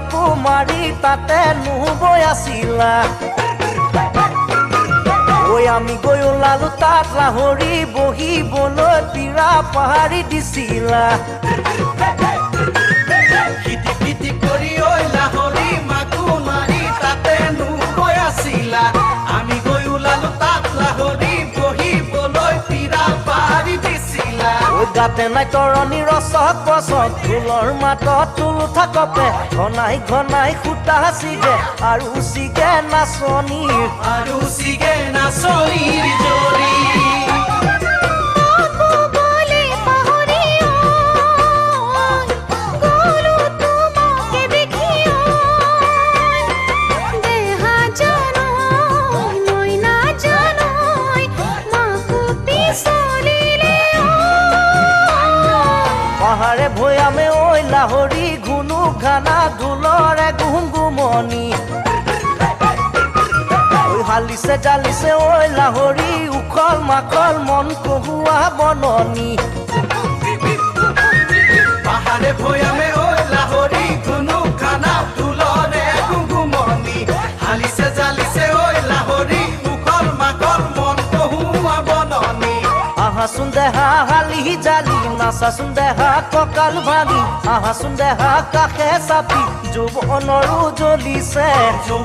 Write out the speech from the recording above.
কাপোৰ মাৰি তাতে নুবৈ আছিলা ঐ আমি গৈ ওলালো তাত লাহৰি বহিবলৈ পীৰা পাহাৰি দিছিলা খিটি খিটি কৰি ঐ লাহৰি মাকো মাৰি তাতে নুবৈ আছিলা আমি গৈ ওলালো তাত লাহৰি বহিবলৈ পীৰা পাহাৰি দিছিলা ঐ গাতে নাই তৰণি ৰচক বচক ঢোলৰ মাতত টোল থাকতে ঘনাই ঘনাই সূতা চিগে আৰু চিগে নাচনীৰ জৰি পাহাৰে ভৈয়ামে ঐ লাহৰি ঘুনু ঘানা ঢোলৰে গুমগুমনি ঐ হালিছে জালিছে ঐ লাহৰি উখল মাখল মন কহুৱা বননি পাহাৰে ভৈয়ামে ঐ লাহৰি ঘুনু খানা ঢোলৰে গুমগুমনি হালিছে জালিছে ঐ লাহৰি উখল মাখল মন কহুৱা বননি আহাচোন দেহা হালি জালি নাচাচোন দেহা কঁকাল ভাঙি আহাচোন দেহা কাষে চাপি যৌৱনৰো জ্বলিছে জোৰ